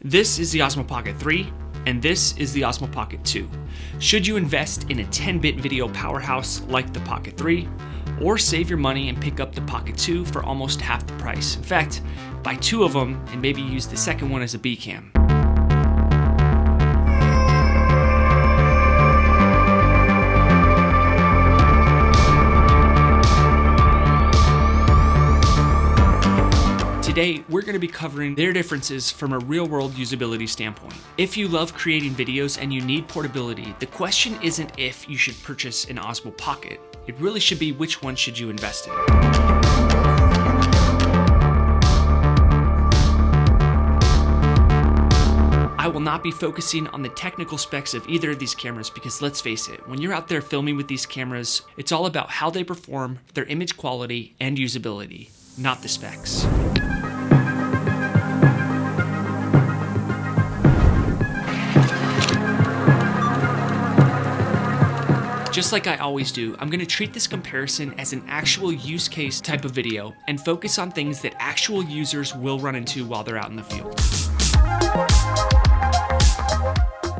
This is the Osmo Pocket 3, and this is the Osmo Pocket 2. Should you invest in a 10-bit video powerhouse like the Pocket 3, or save your money and pick up the Pocket 2 for almost half the price? In fact, buy two of them and maybe use the second one as a B-cam. Today, we're going to be covering their differences from a real-world usability standpoint. If you love creating videos and you need portability, the question isn't if you should purchase an Osmo Pocket. It really should be which one should you invest in. I will not be focusing on the technical specs of either of these cameras because let's face it, when you're out there filming with these cameras, it's all about how they perform, their image quality, and usability, not the specs. Just like I always do, I'm going to treat this comparison as an actual use case type of video and focus on things that actual users will run into while they're out in the field.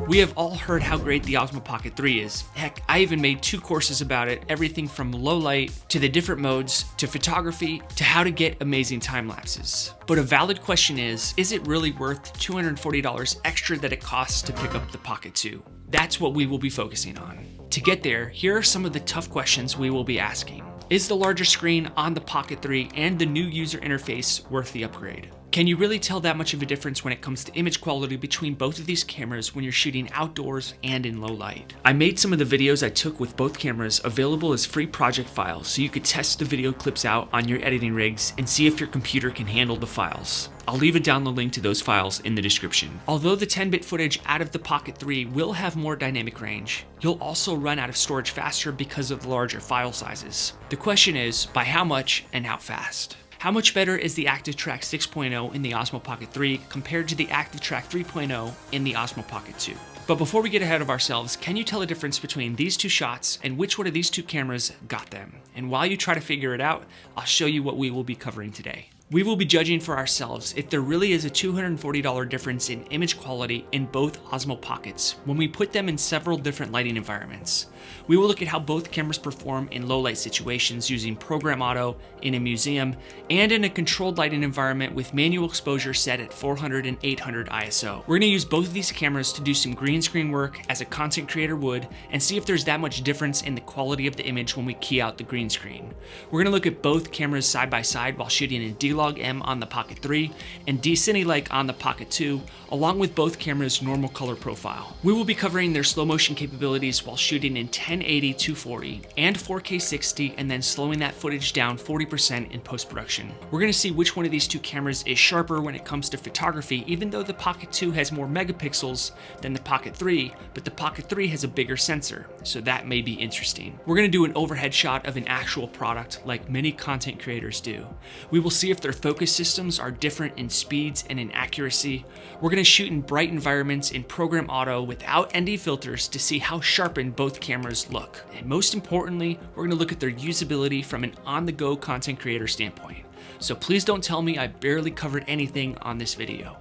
We have all heard how great the Osmo Pocket 3 is. Heck, I even made 2 courses about it, everything from low light to the different modes to photography to how to get amazing time lapses. But a valid question is it really worth $240 extra that it costs to pick up the Pocket 2? That's what we will be focusing on. To get there, here are some of the tough questions we will be asking. Is the larger screen on the Pocket 3 and the new user interface worth the upgrade? Can you really tell that much of a difference when it comes to image quality between both of these cameras when you're shooting outdoors and in low light? I made some of the videos I took with both cameras available as free project files so you could test the video clips out on your editing rigs and see if your computer can handle the files. I'll leave a download link to those files in the description. Although the 10-bit footage out of the Pocket 3 will have more dynamic range, you'll also run out of storage faster because of the larger file sizes. The question is, by how much and how fast? How much better is the ActiveTrack 6.0 in the Osmo Pocket 3 compared to the ActiveTrack 3.0 in the Osmo Pocket 2? But before we get ahead of ourselves, can you tell the difference between these two shots and which one of these two cameras got them? And while you try to figure it out, I'll show you what we will be covering today. We will be judging for ourselves if there really is a $240 difference in image quality in both Osmo Pockets when we put them in several different lighting environments. We will look at how both cameras perform in low light situations using program auto in a museum and in a controlled lighting environment with manual exposure set at 400 and 800 ISO. We're going to use both of these cameras to do some green screen work as a content creator would and see if there's that much difference in the quality of the image when we key out the green screen. We're going to look at both cameras side by side while shooting in D-Log-M on the Pocket 3 and D-Cine-like on the Pocket 2, along with both cameras' normal color profile. We will be covering their slow motion capabilities while shooting in 1080 240 and 4K 60 and then slowing that footage down 40% in post-production. We're going to see which one of these two cameras is sharper when it comes to photography, even though the Pocket 2 has more megapixels than the Pocket 3, but the Pocket 3 has a bigger sensor, so that may be interesting. We're going to do an overhead shot of an actual product like many content creators do. We will see if their focus systems are different in speeds and in accuracy. We're going to shoot in bright environments in program auto without ND filters to see how sharpened both cameras look. And most importantly, we're going to look at their usability from an on-the-go content creator standpoint. So please don't tell me I barely covered anything on this video.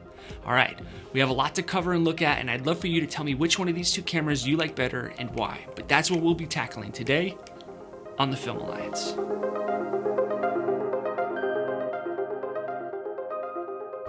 All right, we have a lot to cover and look at, and I'd love for you to tell me which one of these two cameras you like better and why. But that's what we'll be tackling today on the Film Alliance.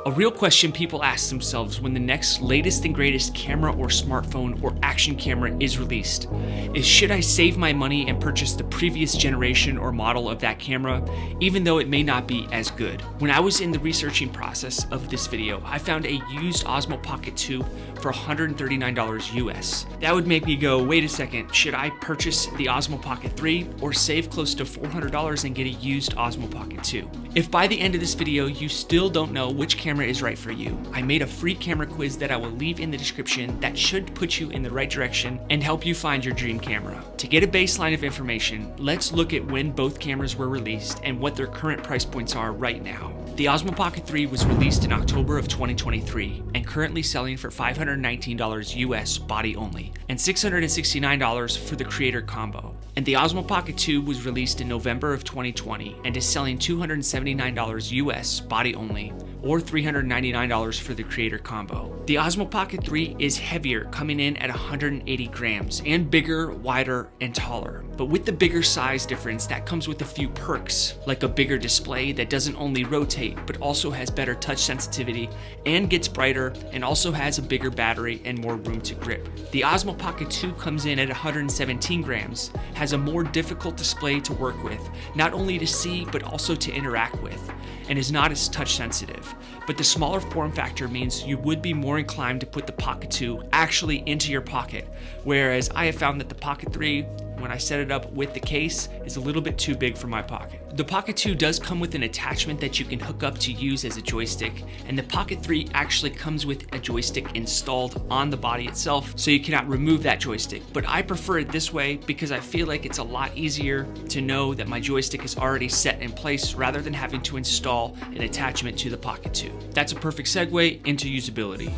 A real question people ask themselves when the next latest and greatest camera or smartphone or action camera is released is, should I save my money and purchase the previous generation or model of that camera, even though it may not be as good? When I was in the researching process of this video, I found a used Osmo Pocket 2 for $139 US. That would make me go, wait a second, should I purchase the Osmo Pocket 3 or save close to $400 and get a used Osmo Pocket 2? If by the end of this video you still don't know which camera is right for you, I made a free camera quiz that I will leave in the description that should put you in the right direction and help you find your dream camera. To get a baseline of information, let's look at when both cameras were released and what their current price points are right now. The Osmo Pocket 3 was released in October of 2023 and currently selling for $519 US body only and $669 for the creator combo. And the Osmo Pocket 2 was released in November of 2020 and is selling $279 US body only or $399 for the Creator Combo. The Osmo Pocket 3 is heavier, coming in at 180 grams, and bigger, wider, and taller. But with the bigger size difference, that comes with a few perks, like a bigger display that doesn't only rotate, but also has better touch sensitivity and gets brighter, and also has a bigger battery and more room to grip. The Osmo Pocket 2 comes in at 117 grams, has a more difficult display to work with, not only to see, but also to interact with, and is not as touch sensitive. But the smaller form factor means you would be more inclined to put the Pocket 2 actually into your pocket, whereas I have found that the Pocket 3, when I set it up with the case, is a little bit too big for my pocket. The Pocket 2 does come with an attachment that you can hook up to use as a joystick, and the Pocket 3 actually comes with a joystick installed on the body itself, so you cannot remove that joystick. But I prefer it this way because I feel like it's a lot easier to know that my joystick is already set in place rather than having to install an attachment to the Pocket 2. That's a perfect segue into usability.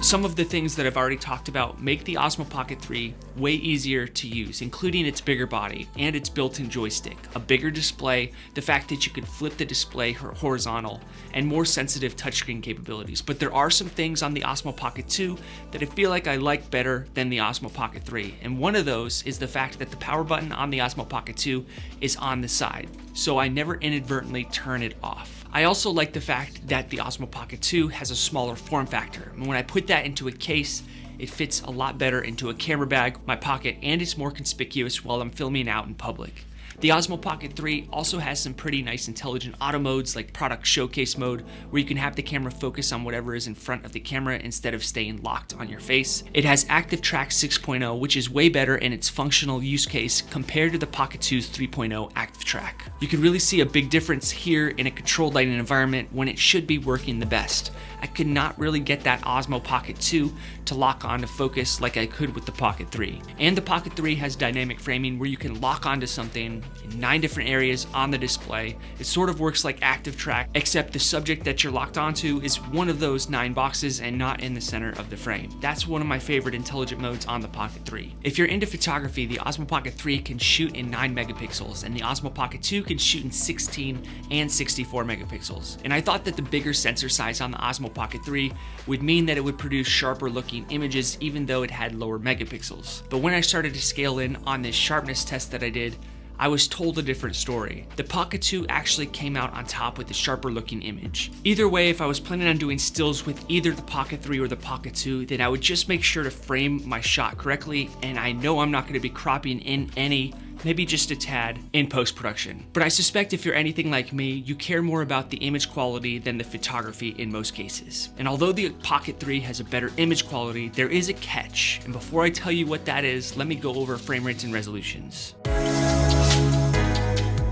Some of the things that I've already talked about make the Osmo Pocket 3 way easier to use, including its bigger body and its built-in joystick, a bigger display, the fact that you can flip the display horizontal, and more sensitive touchscreen capabilities. But there are some things on the Osmo Pocket 2 that I feel like I like better than the Osmo Pocket 3, and one of those is the fact that the power button on the Osmo Pocket 2 is on the side, so I never inadvertently turn it off. I also like the fact that the Osmo Pocket 2 has a smaller form factor, and when I put that into a case, it fits a lot better into a camera bag, my pocket, and it's more conspicuous while I'm filming out in public. The Osmo Pocket 3 also has some pretty nice intelligent auto modes like product showcase mode, where you can have the camera focus on whatever is in front of the camera instead of staying locked on your face. It has Active Track 6.0, which is way better in its functional use case compared to the Pocket 2's 3.0 Active Track. You can really see a big difference here in a controlled lighting environment when it should be working the best. I could not really get that Osmo Pocket 2 to lock on to focus like I could with the Pocket 3. And the Pocket 3 has dynamic framing where you can lock onto something in 9 different areas on the display. It sort of works like Active Track, except the subject that you're locked onto is one of those 9 boxes and not in the center of the frame. That's one of my favorite intelligent modes on the Pocket 3. If you're into photography, the Osmo Pocket 3 can shoot in 9 megapixels, and the Osmo Pocket 2 can shoot in 16 and 64 megapixels. And I thought that the bigger sensor size on the Osmo Pocket 3 would mean that it would produce sharper looking images even though it had lower megapixels. But when I started to scale in on this sharpness test that I did, I was told a different story. The Pocket 2 actually came out on top with a sharper looking image. Either way, if I was planning on doing stills with either the Pocket 3 or the Pocket 2, then I would just make sure to frame my shot correctly, and I know I'm not going to be cropping in any, maybe just a tad, in post-production. But I suspect if you're anything like me, you care more about the image quality than the photography in most cases. And although the Pocket 3 has a better image quality, there is a catch. And before I tell you what that is, let me go over frame rates and resolutions.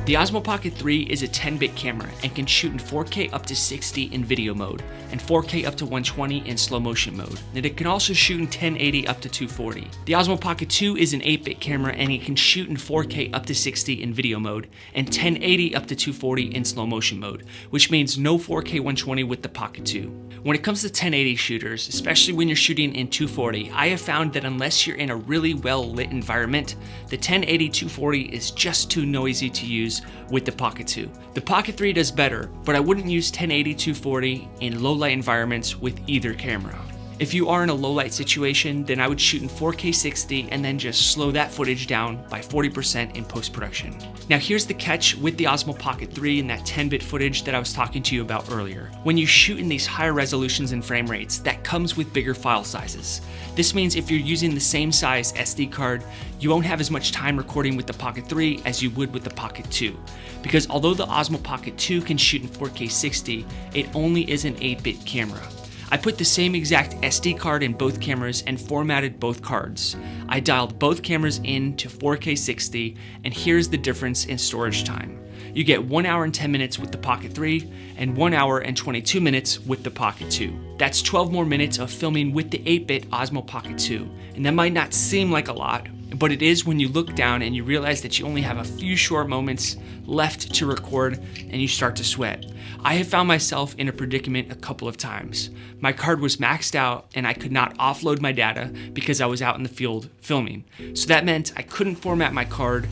The Osmo Pocket 3 is a 10-bit camera and can shoot in 4K up to 60 in video mode and 4K up to 120 in slow motion mode. And it can also shoot in 1080 up to 240. The Osmo Pocket 2 is an 8-bit camera and it can shoot in 4K up to 60 in video mode and 1080 up to 240 in slow motion mode, which means no 4K 120 with the Pocket 2. When it comes to 1080 shooters, especially when you're shooting in 240, I have found that unless you're in a really well lit environment, the 1080 240 is just too noisy to use with the Pocket 2. The Pocket 3 does better, but I wouldn't use 1080 240 in low light environments with either camera. If you are in a low light situation, then I would shoot in 4K 60 and then just slow that footage down by 40% in post-production. Now here's the catch with the Osmo Pocket 3 and that 10-bit footage that I was talking to you about earlier. When you shoot in these higher resolutions and frame rates, that comes with bigger file sizes. This means if you're using the same size SD card, you won't have as much time recording with the Pocket 3 as you would with the Pocket 2. Because although the Osmo Pocket 2 can shoot in 4K 60, it only is an 8-bit camera. I put the same exact SD card in both cameras and formatted both cards. I dialed both cameras in to 4K 60, and here's the difference in storage time. You get 1 hour and 10 minutes with the Pocket 3 and 1 hour and 22 minutes with the Pocket 2. That's 12 more minutes of filming with the 8-bit Osmo Pocket 2, and that might not seem like a lot, but it is when you look down and you realize that you only have a few short moments left to record and you start to sweat. I have found myself in a predicament a couple of times. My card was maxed out and I could not offload my data because I was out in the field filming. So that meant I couldn't format my card,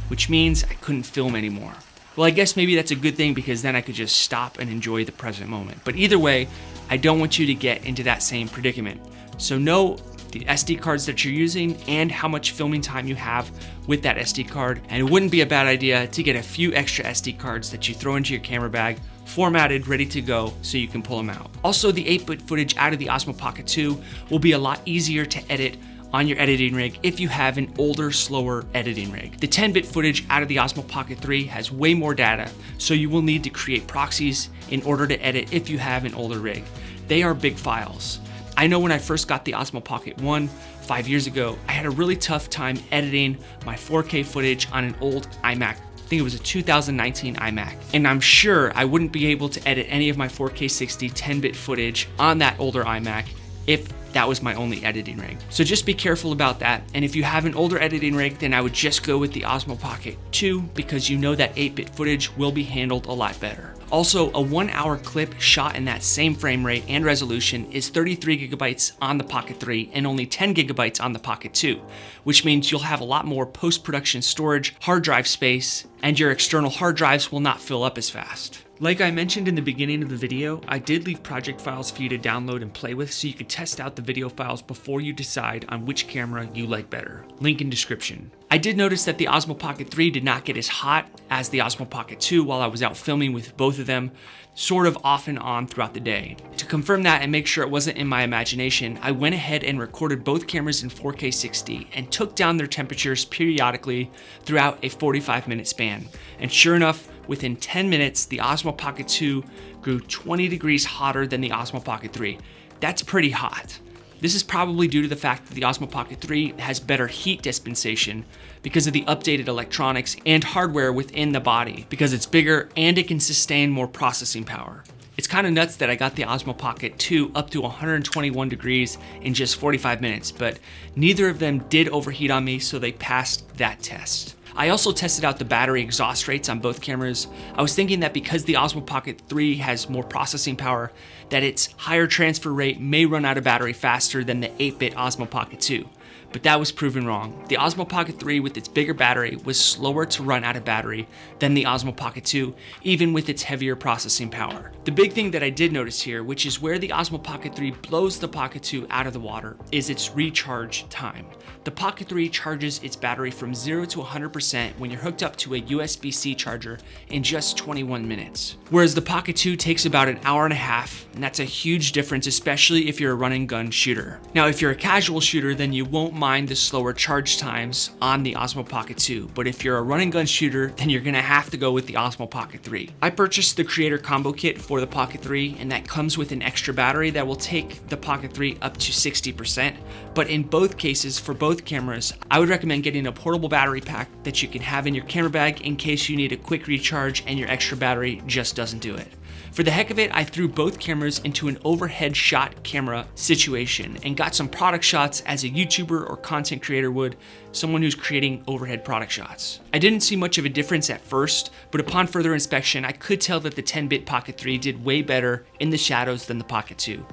which means I couldn't film anymore. Well, I guess maybe that's a good thing because then I could just stop and enjoy the present moment. But either way, I don't want you to get into that same predicament. So know the SD cards that you're using and how much filming time you have with that SD card. And it wouldn't be a bad idea to get a few extra SD cards that you throw into your camera bag, formatted, ready to go, so you can pull them out. Also, the 8-bit footage out of the Osmo Pocket 2 will be a lot easier to edit on your editing rig if you have an older, slower editing rig. The 10-bit footage out of the Osmo Pocket 3 has way more data, so you will need to create proxies in order to edit if you have an older rig. They are big files. I know when I first got the Osmo Pocket 1 5 years ago, I had a really tough time editing my 4K footage on an old iMac. I think it was a 2019 iMac. And I'm sure I wouldn't be able to edit any of my 4K 60 10-bit footage on that older iMac if that was my only editing rig. So just be careful about that. And if you have an older editing rig, then I would just go with the Osmo Pocket 2 because you know that 8-bit footage will be handled a lot better. Also, a 1-hour clip shot in that same frame rate and resolution is 33 gigabytes on the Pocket 3 and only 10 gigabytes on the Pocket 2, which means you'll have a lot more post-production storage, hard drive space, and your external hard drives will not fill up as fast. Like I mentioned in the beginning of the video, I did leave project files for you to download and play with so you could test out the video files before you decide on which camera you like better. Link in description. I did notice that the Osmo Pocket 3 did not get as hot as the Osmo Pocket 2 while I was out filming with both of them, sort of off and on throughout the day. To confirm that and make sure it wasn't in my imagination, I went ahead and recorded both cameras in 4K 60 and took down their temperatures periodically throughout a 45-minute span. And sure enough, within 10 minutes, the Osmo Pocket 2 grew 20 degrees hotter than the Osmo Pocket 3. That's pretty hot. This is probably due to the fact that the Osmo Pocket 3 has better heat dispensation because of the updated electronics and hardware within the body, because it's bigger and it can sustain more processing power. It's kind of nuts that I got the Osmo Pocket 2 up to 121 degrees in just 45 minutes, but neither of them did overheat on me, so they passed that test. I also tested out the battery exhaust rates on both cameras. I was thinking that because the Osmo Pocket 3 has more processing power, that its higher transfer rate may run out of battery faster than the 8-bit Osmo Pocket 2. But that was proven wrong. The Osmo Pocket 3 with its bigger battery was slower to run out of battery than the Osmo Pocket 2, even with its heavier processing power. The big thing that I did notice here, which is where the Osmo Pocket 3 blows the Pocket 2 out of the water, is its recharge time. The Pocket 3 charges its battery from 0 to 100% when you're hooked up to a USB-C charger in just 21 minutes. Whereas the Pocket 2 takes about an hour and a half, and that's a huge difference, especially if you're a run and gun shooter. Now, if you're a casual shooter, then you won't mind the slower charge times on the Osmo Pocket 2, but if you're a run and gun shooter, then you're gonna have to go with the Osmo Pocket 3. I purchased the Creator Combo Kit for the Pocket 3, and that comes with an extra battery that will take the Pocket 3 up to 60%, but in both cases, for both cameras, I would recommend getting a portable battery pack that you can have in your camera bag in case you need a quick recharge and your extra battery just doesn't do it. For the heck of it, I threw both cameras into an overhead shot camera situation and got some product shots as a YouTuber or content creator would, someone who's creating overhead product shots. I didn't see much of a difference at first, but upon further inspection, I could tell that the 10-bit Pocket 3 did way better in the shadows than the Pocket 2.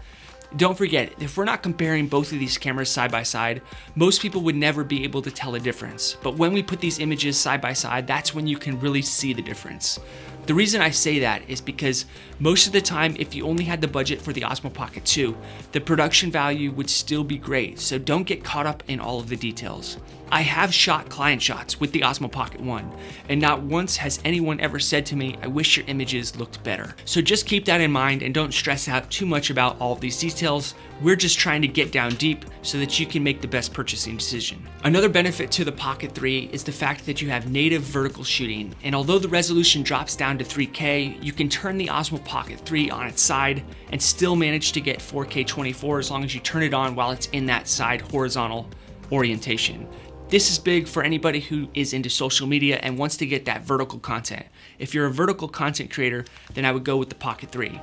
Don't forget, if we're not comparing both of these cameras side by side, most people would never be able to tell a difference. But when we put these images side by side, that's when you can really see the difference. The reason I say that is because most of the time, if you only had the budget for the Osmo Pocket 2, the production value would still be great, so don't get caught up in all of the details. I have shot client shots with the Osmo Pocket 1, and not once has anyone ever said to me, I wish your images looked better. So just keep that in mind and don't stress out too much about all of these details. We're just trying to get down deep so that you can make the best purchasing decision. Another benefit to the Pocket 3 is the fact that you have native vertical shooting, and although the resolution drops down to 3K, you can turn the Osmo Pocket 3 on its side and still manage to get 4K 24 as long as you turn it on while it's in that side horizontal orientation. This is big for anybody who is into social media and wants to get that vertical content. If you're a vertical content creator, then I would go with the Pocket 3.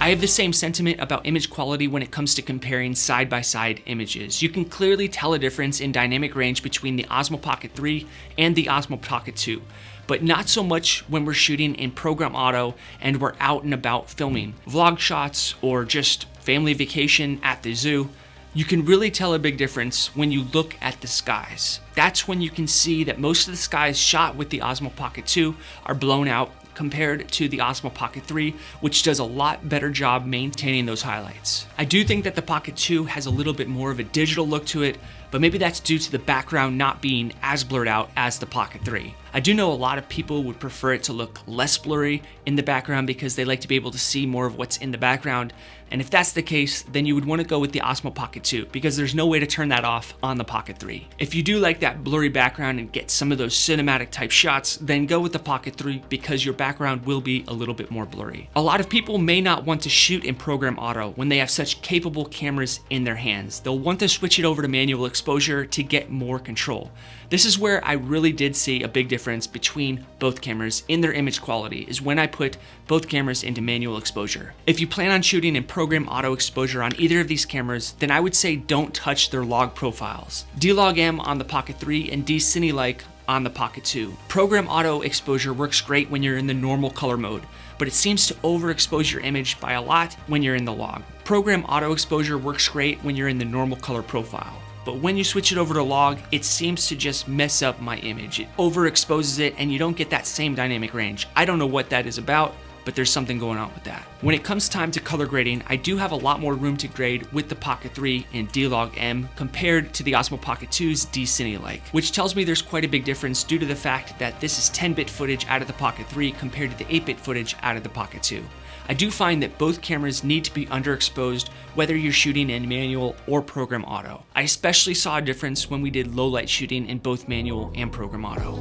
I have the same sentiment about image quality when it comes to comparing side-by-side images. You can clearly tell a difference in dynamic range between the Osmo Pocket 3 and the Osmo Pocket 2, but not so much when we're shooting in program auto and we're out and about filming vlog shots or just family vacation at the zoo. You can really tell a big difference when you look at the skies. That's when you can see that most of the skies shot with the Osmo Pocket 2 are blown out compared to the Osmo Pocket 3, which does a lot better job maintaining those highlights. I do think that the Pocket 2 has a little bit more of a digital look to it, but maybe that's due to the background not being as blurred out as the Pocket 3. I do know a lot of people would prefer it to look less blurry in the background because they like to be able to see more of what's in the background. And if that's the case, then you would want to go with the Osmo Pocket 2 because there's no way to turn that off on the Pocket 3. If you do like that blurry background and get some of those cinematic type shots, then go with the Pocket 3 because your background will be a little bit more blurry. A lot of people may not want to shoot in program auto when they have such capable cameras in their hands. They'll want to switch it over to manual exposure to get more control. This is where I really did see a big difference between both cameras in their image quality, is when I put both cameras into manual exposure. If you plan on shooting in program auto exposure on either of these cameras, then I would say don't touch their log profiles. D-Log-M on the Pocket 3 and D-Cine-like on the Pocket 2. Program auto exposure works great when you're in the normal color mode, but it seems to overexpose your image by a lot when you're in the log. Program auto exposure works great when you're in the normal color profile. But when you switch it over to log, it seems to just mess up my image. It overexposes it and you don't get that same dynamic range. I don't know what that is about, but there's something going on with that. When it comes time to color grading, I do have a lot more room to grade with the Pocket 3 and D-Log-M compared to the Osmo Pocket 2's D-Cine-like, which tells me there's quite a big difference due to the fact that this is 10-bit footage out of the Pocket 3 compared to the 8-bit footage out of the Pocket 2. I do find that both cameras need to be underexposed whether you're shooting in manual or program auto. I especially saw a difference when we did low light shooting in both manual and program auto.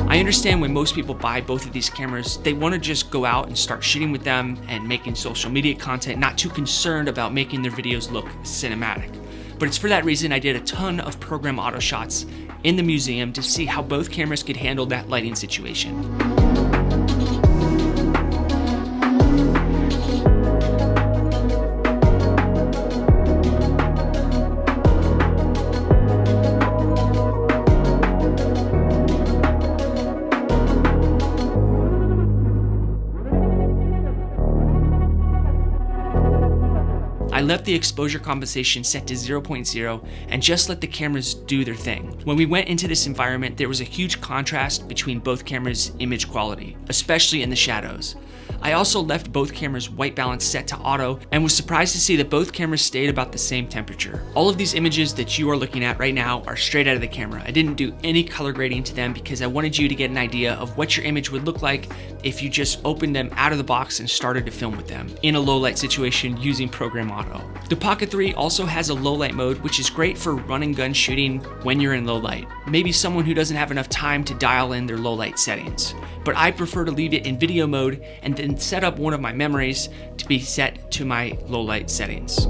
I understand when most people buy both of these cameras, they want to just go out and start shooting with them and making social media content, not too concerned about making their videos look cinematic. But it's for that reason I did a ton of program auto shots in the museum to see how both cameras could handle that lighting situation. I left the exposure compensation set to 0.0 and just let the cameras do their thing. When we went into this environment, there was a huge contrast between both cameras' image quality, especially in the shadows. I also left both cameras' white balance set to auto and was surprised to see that both cameras stayed about the same temperature. All of these images that you are looking at right now are straight out of the camera. I didn't do any color grading to them because I wanted you to get an idea of what your image would look like if you just opened them out of the box and started to film with them in a low light situation using program auto. The Pocket 3 also has a low light mode, which is great for run and gun shooting when you're in low light. Maybe someone who doesn't have enough time to dial in their low light settings. But I prefer to leave it in video mode and then set up one of my memories to be set to my low light settings.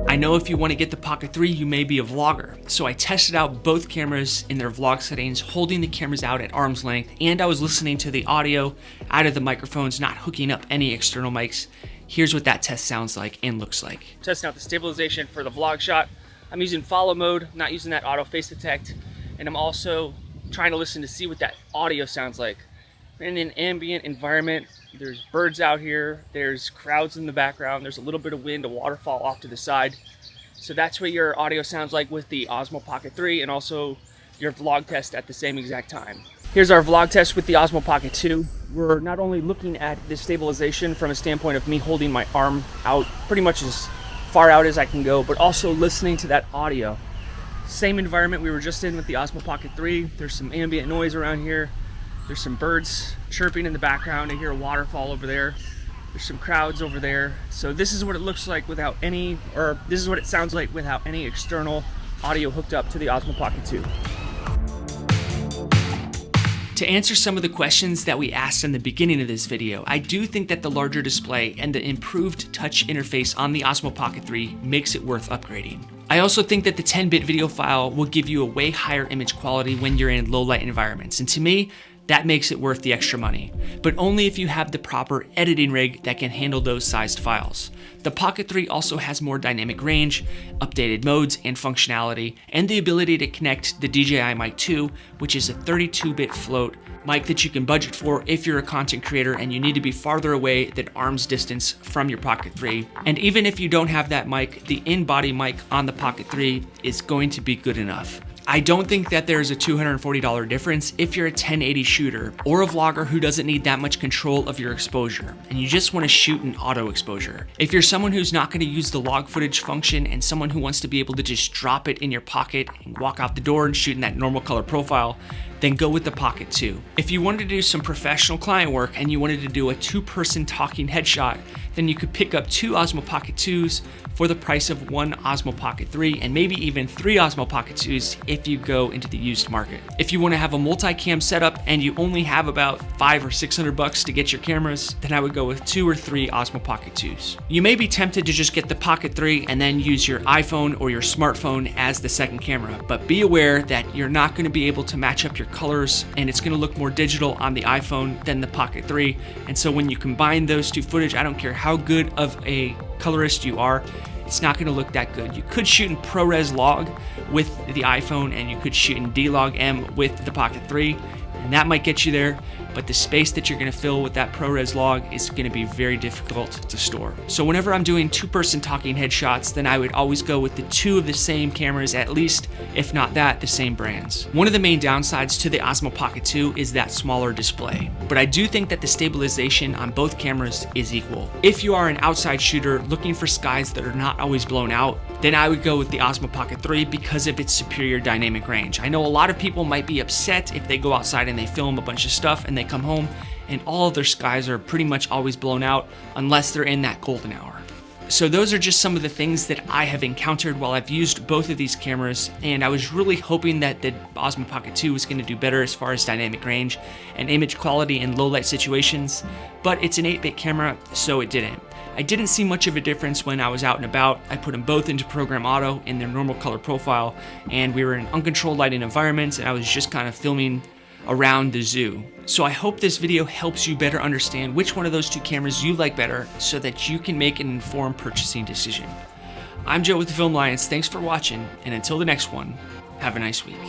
I know if you want to get the Pocket 3, you may be a vlogger. So I tested out both cameras in their vlog settings, holding the cameras out at arm's length, and I was listening to the audio out of the microphones, not hooking up any external mics. Here's what that test sounds like and looks like. Testing out the stabilization for the vlog shot. I'm using follow mode, not using that auto face detect, and I'm also trying to listen to see what that audio sounds like. In an ambient environment, there's birds out here, there's crowds in the background, there's a little bit of wind, a waterfall off to the side. So that's what your audio sounds like with the Osmo Pocket 3 and also your vlog test at the same exact time. Here's our vlog test with the Osmo Pocket 2. We're not only looking at the stabilization from a standpoint of me holding my arm out pretty much as far out as I can go, but also listening to that audio. Same environment we were just in with the Osmo Pocket 3. There's some ambient noise around here. There's some birds chirping in the background. I hear a waterfall over there. There's some crowds over there. So this is what it looks like without any, or this is what it sounds like without any external audio hooked up to the Osmo Pocket 2. To answer some of the questions that we asked in the beginning of this video, I do think that the larger display and the improved touch interface on the Osmo Pocket 3 makes it worth upgrading. I also think that the 10-bit video file will give you a way higher image quality when you're in low light environments, and to me, that makes it worth the extra money, but only if you have the proper editing rig that can handle those sized files. The Pocket 3 also has more dynamic range, updated modes and functionality, and the ability to connect the DJI Mic 2, which is a 32-bit float mic that you can budget for if you're a content creator and you need to be farther away than arm's distance from your Pocket 3. And even if you don't have that mic, the in-body mic on the Pocket 3 is going to be good enough. I don't think that there's a $240 difference if you're a 1080 shooter or a vlogger who doesn't need that much control of your exposure and you just want to shoot in auto exposure. If you're someone who's not going to use the log footage function and someone who wants to be able to just drop it in your pocket and walk out the door and shoot in that normal color profile, then go with the Pocket 2. If you wanted to do some professional client work and you wanted to do a 2-person talking headshot, then you could pick up 2 Osmo Pocket 2s for the price of 1 Osmo Pocket 3 and maybe even 3 Osmo Pocket 2s if you go into the used market. If you want to have a multi-cam setup and you only have about $500 or $600 to get your cameras, then I would go with 2 or 3 Osmo Pocket 2s. You may be tempted to just get the Pocket 3 and then use your iPhone or your smartphone as the second camera, but be aware that you're not going to be able to match up your colors and it's going to look more digital on the iPhone than the Pocket 3. And so when you combine those two footage, I don't care how good of a colorist you are, it's not going to look that good. You could shoot in ProRes log with the iPhone and you could shoot in D-Log M with the Pocket 3, and that might get you there, but the space that you're going to fill with that ProRes log is going to be very difficult to store. So whenever I'm doing 2-person talking headshots, then I would always go with the 2 of the same cameras, at least, if not that, the same brands. One of the main downsides to the Osmo Pocket 2 is that smaller display, but I do think that the stabilization on both cameras is equal. If you are an outside shooter looking for skies that are not always blown out, then I would go with the Osmo Pocket 3 because of its superior dynamic range. I know a lot of people might be upset if they go outside and they film a bunch of stuff and they come home and all of their skies are pretty much always blown out unless they're in that golden hour. So those are just some of the things that I have encountered while I've used both of these cameras, and I was really hoping that the Osmo Pocket 2 was going to do better as far as dynamic range and image quality in low light situations, but it's an 8-bit camera, so it didn't. I didn't see much of a difference when I was out and about. I put them both into program auto in their normal color profile, and we were in uncontrolled lighting environments, and I was just kind of filming around the zoo. So I hope this video helps you better understand which one of those 2 cameras you like better so that you can make an informed purchasing decision. I'm Joe with the Film Alliance. Thanks for watching, and until the next one, have a nice week.